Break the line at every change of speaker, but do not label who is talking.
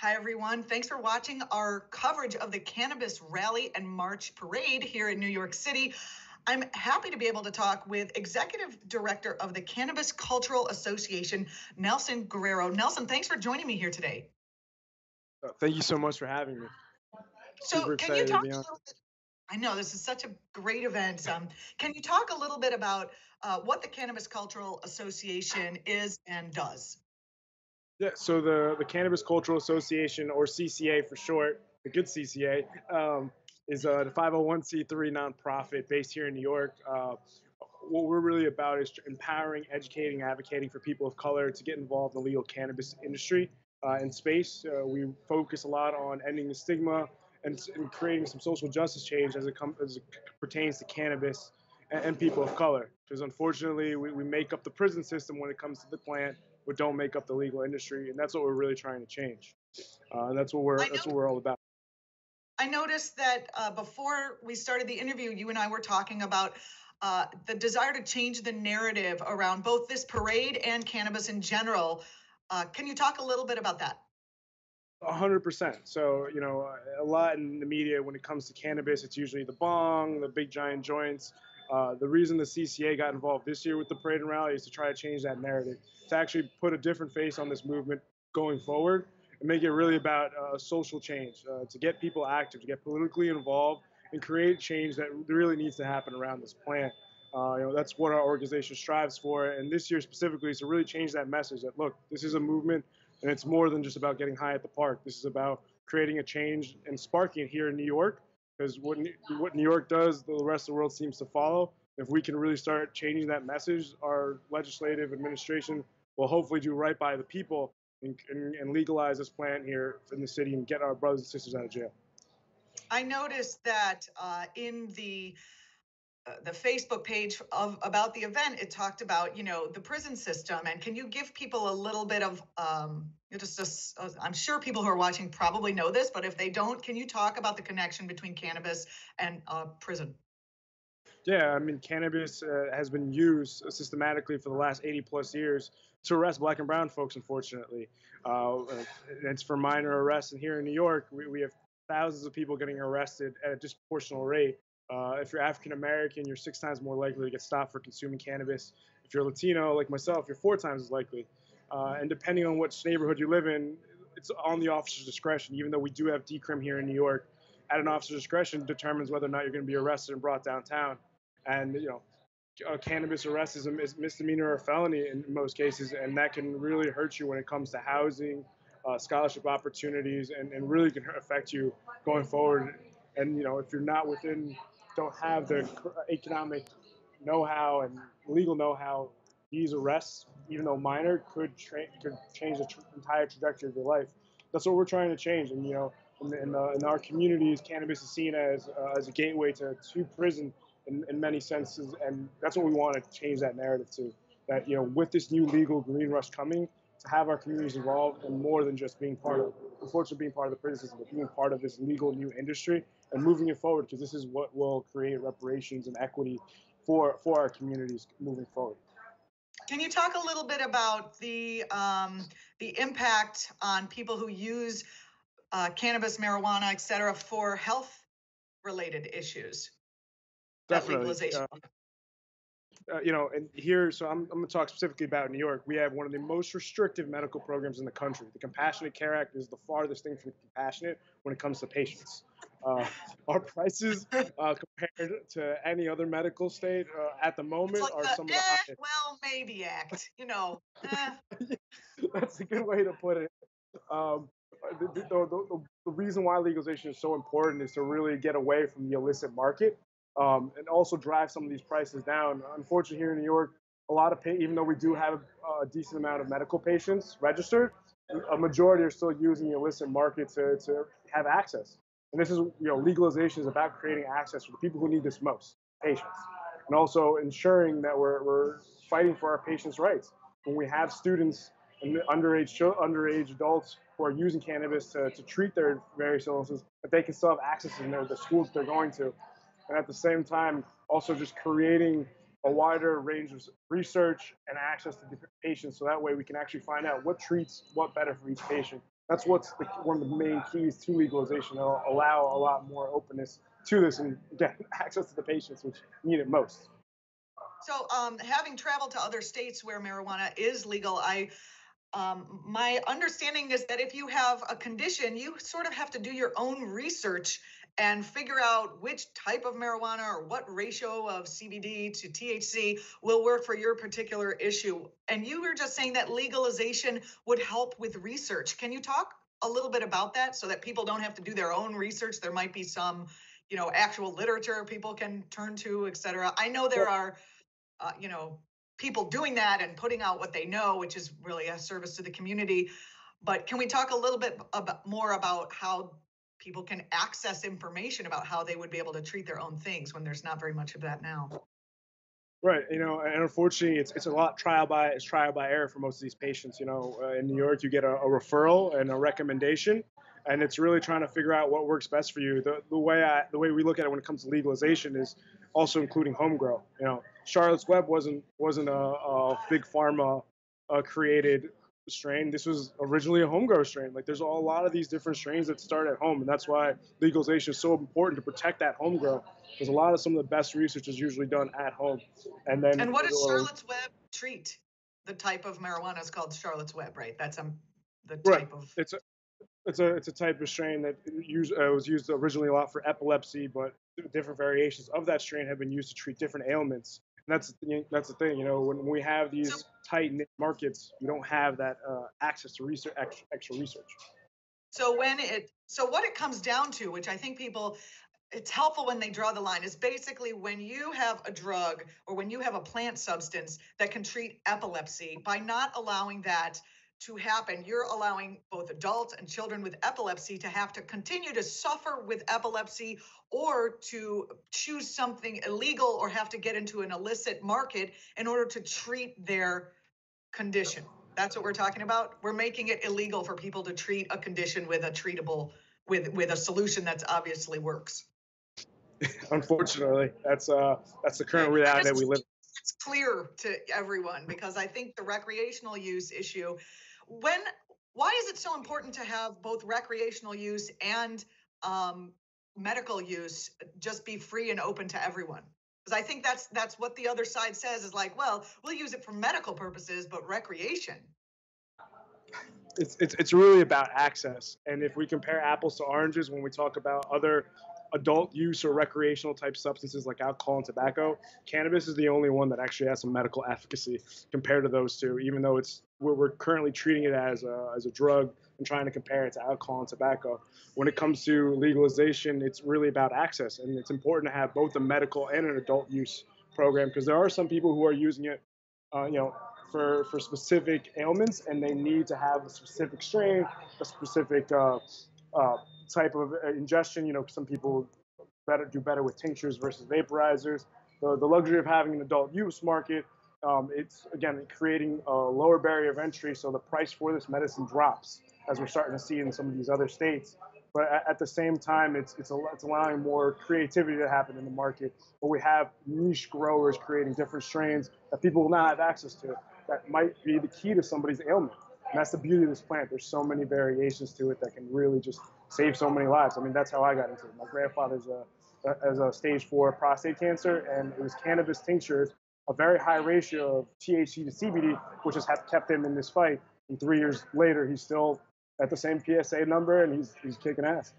Hi, everyone. Thanks for watching our coverage of the Cannabis Rally and March Parade here in New York City. I'm happy to be able to talk with Executive Director of the Cannabis Cultural Association, Nelson Guerrero. Nelson, thanks for joining me here today.
Thank you so much for having me.
So,
Super
can you
excited to
talk
be
a
on.
little bit? I know this is such a great event. Can you talk a little bit about what the Cannabis Cultural Association is and does?
Yeah, so the Cannabis Cultural Association, or CCA for short, the good CCA, is the 501c3 nonprofit based here in New York. What we're really about is empowering, educating, advocating for people of color to get involved in the legal cannabis industry and space. We focus a lot on ending the stigma and creating some social justice change as it pertains to cannabis and people of color. Because unfortunately, we make up the prison system when it comes to the plant, but don't make up the legal industry, and that's what we're really trying to change. And
I
that's
know
what we're all about.
I noticed that before we started the interview, you and I were talking about the desire to change the narrative around both this parade and cannabis in general. Can you talk a little bit about that?
100%. So, a lot in the media when it comes to cannabis, it's usually the bong, the big giant joints. The reason the CCA got involved this year with the parade and rally is to try to change that narrative, to actually put a different face on this movement going forward and make it really about social change, to get people active, to get politically involved and create change that really needs to happen around this plant. That's what our organization strives for. And this year specifically is to really change that message that, look, this is a movement and it's more than just about getting high at the park. This is about creating a change and sparking it here in New York. Because what New York does, the rest of the world seems to follow. If we can really start changing that message, our legislative administration will hopefully do right by the people and legalize this plant here in the city and get our brothers and sisters out of jail.
I noticed that in the Facebook page of about the event, it talked about the prison system. And can you give people a little bit of I'm sure people who are watching probably know this, but if they don't, can you talk about the connection between cannabis and prison?
Yeah, I mean, cannabis has been used systematically for the last 80 plus years to arrest black and brown folks, unfortunately. It's for minor arrests. And here in New York, we have thousands of people getting arrested at a disproportional rate. If you're African American, you're 6 times more likely to get stopped for consuming cannabis. If you're Latino, like myself, you're 4 times as likely. And depending on which neighborhood you live in, it's on the officer's discretion, even though we do have decrim here in New York. At an officer's discretion determines whether or not you're going to be arrested and brought downtown. And a cannabis arrest is a misdemeanor or a felony in most cases, and that can really hurt you when it comes to housing, scholarship opportunities, and really can affect you going forward. And if you're not within, don't have the economic know-how and legal know-how, these arrests, even though minor, could change the entire trajectory of your life. That's what we're trying to change. And in our communities, cannabis is seen as a gateway to prison in many senses, and that's what we want to change that narrative to. That with this new legal green rush coming, to have our communities involved and more than just being part of, unfortunately, being part of the prison system, but being part of this legal new industry and moving it forward, because this is what will create reparations and equity for our communities moving forward.
Can you talk a little bit about the impact on people who use cannabis, marijuana, et cetera, for health related issues that
Definitely.
legalization?
And here, so I'm going to talk specifically about New York. We have one of the most restrictive medical programs in the country. The Compassionate Care Act is the farthest thing from compassionate when it comes to patients. Uh, our prices compared to any other medical state at the
It's
moment
like
are
the
some of the highest.
well, maybe act,
That's a good way to put it. Um, the reason why legalization is so important is to really get away from the illicit market and also drive some of these prices down. Unfortunately, here in New York, a lot of even though we do have a decent amount of medical patients registered, a majority are still using the illicit market to have access. And this is, legalization is about creating access for the people who need this most, patients, and also ensuring that we're fighting for our patients' rights. When we have students and underage adults who are using cannabis to treat their various illnesses, that they can still have access in the schools that they're going to. And at the same time, also just creating a wider range of research and access to different patients, so that way we can actually find out what treats what better for each patient. That's what's one of the main keys to legalization. It'll allow a lot more openness to this and get access to the patients which need it most.
So, having traveled to other states where marijuana is legal, my understanding is that if you have a condition, you sort of have to do your own research and figure out which type of marijuana or what ratio of CBD to THC will work for your particular issue. And you were just saying that legalization would help with research. Can you talk a little bit about that so that people don't have to do their own research? There might be some, actual literature people can turn to, et cetera. I know there are uh, you know, people doing that and putting out what they know, which is really a service to the community. But can we talk a little bit more about how people can access information about how they would be able to treat their own things when there's not very much of that now?
Right, and unfortunately, it's a lot trial by error for most of these patients. In New York, you get a referral and a recommendation, and it's really trying to figure out what works best for you. The way we look at it when it comes to legalization is also including home grow. Charlotte's Web wasn't a big pharma created strain. This was originally a home grow strain. Like there's a lot of these different strains that start at home, and that's why legalization is so important to protect that home grow. Because a lot of some of the best research is usually done at home, and then
And what does Charlotte's Web treat? The type of marijuana is called Charlotte's Web, right? That's the
right.
type of.
It's a type of strain that was used originally a lot for epilepsy, but different variations of that strain have been used to treat different ailments. And that's the thing. When we have
So,
these tight knit markets, you don't have that access to research, extra research.
so what it comes down to, which I think people it's helpful when they draw the line, is basically when you have a drug or when you have a plant substance that can treat epilepsy, by not allowing that to happen, you're allowing both adults and children with epilepsy to have to continue to suffer with epilepsy or to choose something illegal or have to get into an illicit market in order to treat their condition. That's what we're talking about. We're making it illegal for people to treat a condition with a treatable with a solution that's obviously works.
Unfortunately, that's the
Okay.
current
And
reality that
just
we live.
it's clear to everyone because I think the recreational use issue, when why is it so important to have both recreational use and um, medical use just be free and open to everyone? Because I think that's what the other side says is like, well, we'll use it for medical purposes, but recreation.
It's really about access. And if we compare apples to oranges when we talk about other adult use or recreational type substances like alcohol and tobacco, cannabis is the only one that actually has some medical efficacy compared to those two. Even though we're currently treating it as a drug and trying to compare it to alcohol and tobacco. When it comes to legalization, it's really about access, and it's important to have both a medical and an adult use program because there are some people who are using it, uh, you know, for specific ailments, and they need to have a specific strain, a specific uh, type of ingestion. Some people do better with tinctures versus vaporizers. The luxury of having an adult use market, it's again creating a lower barrier of entry, so the price for this medicine drops, as we're starting to see in some of these other states. But at the same time, it's allowing more creativity to happen in the market, where we have niche growers creating different strains that people will not have access to. That might be the key to somebody's ailment. And that's the beauty of this plant. There's so many variations to it that can really just save so many lives. I mean, that's how I got into it. My grandfather's has a stage 4 prostate cancer, and it was cannabis tinctures, a very high ratio of THC to CBD, which has kept him in this fight. And 3 years later, he's still at the same PSA number, and he's kicking ass.